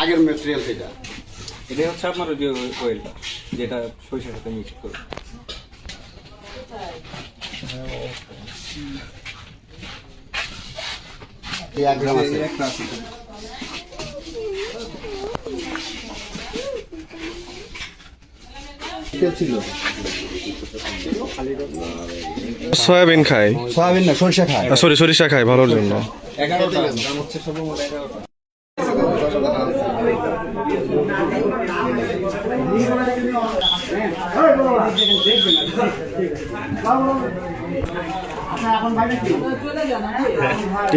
আগের ম্যাটেরিয়াল সেটা এটাই হচ্ছে আপনার ওই যে অয়েলটা যেটা সরিষার সাথে মিক্স করে সয়াবিন খায়, সয়াবিন না সরিষা খায়, সরি সরিষা খায় ভালোর জন্য। 11টা দাম হচ্ছে সর্বমোট 11টা।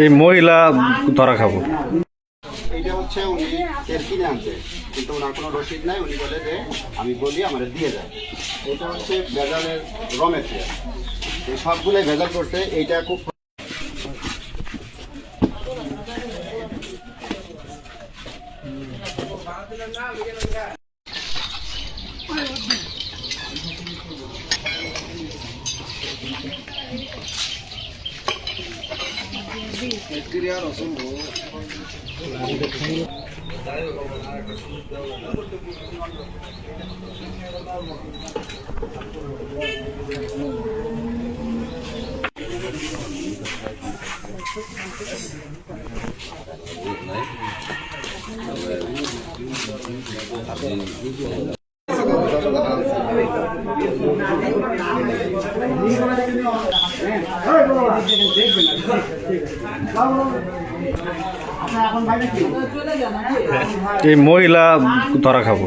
এই মহিলা ধরা খাবো। এটা হচ্ছে উনি তেল কিনে আনছে, কিন্তু ওনার কোনো রসিদ নাই। উনি বলে যে আমি বলি আমার দিয়ে যায়। এটা হচ্ছে ভেজালের র মেটেরিয়াল, এই সবগুলোই ভেজাল করছে। এইটা খুব এই মহিলা ধরা খাবো।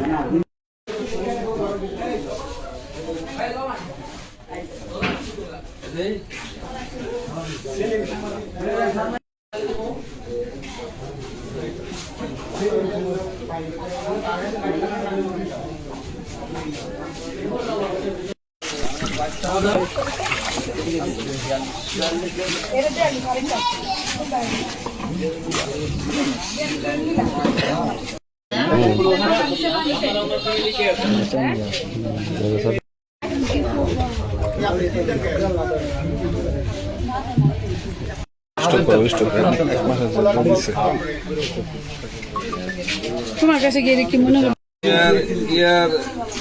তোমার কাছে গিয়ে কি মনে হলো?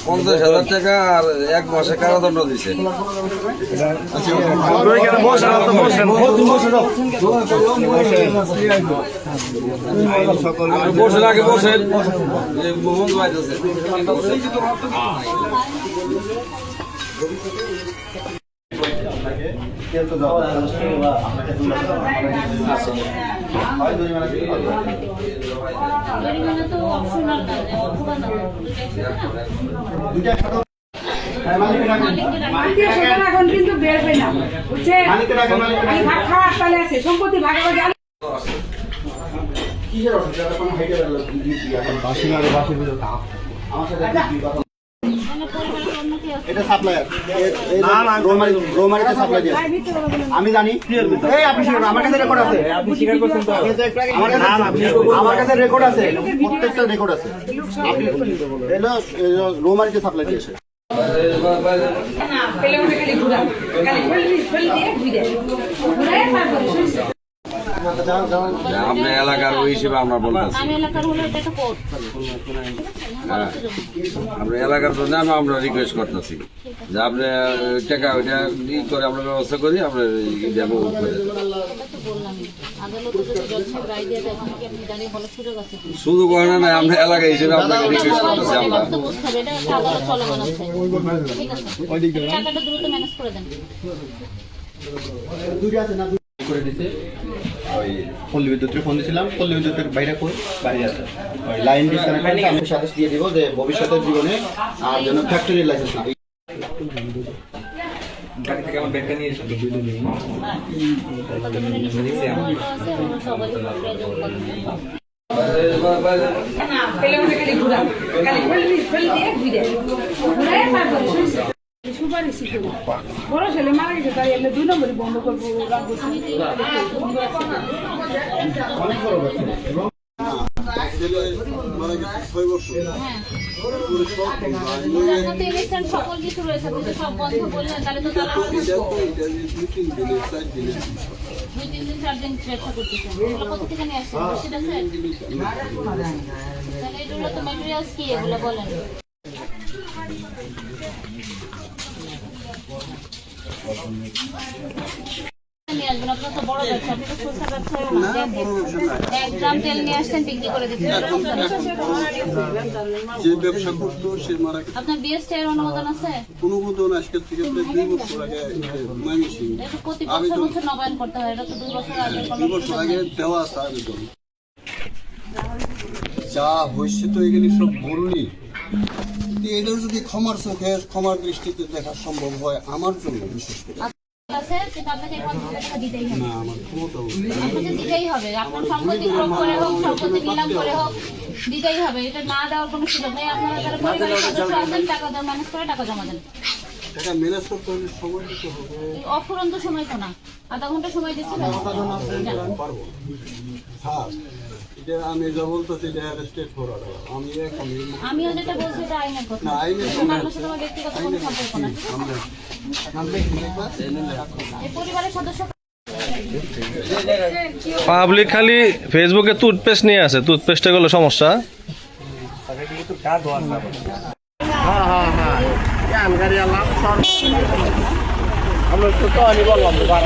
50,000 টাকা আর 1 মাসে কারাদণ্ড দিছে। বসেন আগে বসেন, বন্ধু আইতেছে। এখন কিন্তু বের হয় না, বুঝছে? ভাগ খাওয়ার পালে আছে, সম্পত্তি ভাগাভাগি এটা সাপ্লায়ার, রোমারিতে সাপ্লাই দিয়ে আমি জানি। এই আপনি আমার কাছে রেকর্ড আছে, আপনি স্বীকার করছেন তো? আমার কাছে রেকর্ড আছে, প্রত্যেকটা রেকর্ড আছে। রোমারিতে সাপ্লাই দিয়েছে। আপনার এলাকার ওই হিসেবে আমরা বলতেছি, আমরা এলাকার জন্য আমরা রিকোয়েস্ট করতেছি যে আপনি টাকা ওইটা ই করে আমরা ব্যবস্থা করি, আমরা যাবো। শুধু করে না, আমরা এলাকা হিসেবে আপনাকে রিকোয়েস্ট করতেছি। ওই পল্লী বিদ্যুতের ফোন দিয়েছিলাম, পল্লী বিদ্যুতের বাইরে বাড়ি আছে, ওই লাইন ডিসকানেক্ট করলে আমি সাথে দিয়ে দিব যে ভবিষ্যতের জীবনে আর যেন ফ্যাক্টরির লাইসেন্স না। গাড়ি থেকে আমার ব্যাগটা নিয়ে এসেছি। ঘুরা সুপারিশ করি বড় ছেলে মারা গেছে তাই আমরা 2 নম্বরই বন্ধ করবো রাখবো সকল কিছু রয়েছে আপনি সব বন্ধ বললেন তাহলে তো তারা 2-3 দিন 4 দিন চেষ্টা করতেছেন এগুলো কত থেকে নিয়ে আসছেন রসিদ আছে তাহলে এগুলো তো ম্যাটেরিয়ালস কি এগুলো বলেন নিয়ে আসবেন আপনার তো বড় ব্যবসা আপনি তো ছোট ব্যবসায় 1 গ্রাম তেল নিয়ে আসছেন বিক্রি করে দিচ্ছেন যে ব্যবসা করতো সে মারা গেছে। আপনার বিএসটি এর অনুমোদন আছে অনুমোদন আজকের থেকে প্রায় 2 বছর আগে ময়মনসিংহ এটা প্রতি বছর নবায়ন করতে হয় এটা তো 2 বছর আগে 2 বছর আগে দেওয়া আছে আবেদন। যা হয়েছে তো এগুলি সব বললি এটা যদি ক্ষমার চোখে ক্ষমার দৃষ্টিতে দেখা সম্ভব হয় আমার জন্য বিশেষ করে আছে কিন্তু আপনাকে 50 টাকা দিতেই হবে না আমার ক্ষমতা আপনাকে দিতেই হবে আপনার সম্পত্তি ক্রয় করে হোক সম্পত্তি নিলাম করে হোক দিতেই হবে এটা না দেওয়ার কোনো সুযোগ নেই আপনারা যারা পরিবারের সদস্য আছেন টাকা দেওয়া ম্যানেজ করে টাকা জমা দেন টাকা ম্যানেজ করতে হলে সময় দিতে হবে অফুরন্ত সময় তো না আধা ঘন্টা সময় দিচ্ছি পারবো হ্যাঁ এটা আমি যা বলতেছি এটা স্টেট ফরওয়ার্ড আমি এখন আমিও যেটা বলছি এটা আইনের কথা না আইনের আপনার সাথে আমার ব্যক্তিগত কোনো সম্পর্ক না এই পরিবারের সদস্য পাবলিক খালি ফেসবুকে টুথপেস্ট নিয়ে আছে টুথপেস্টে গেলে সমস্যা আমরা তো বললাম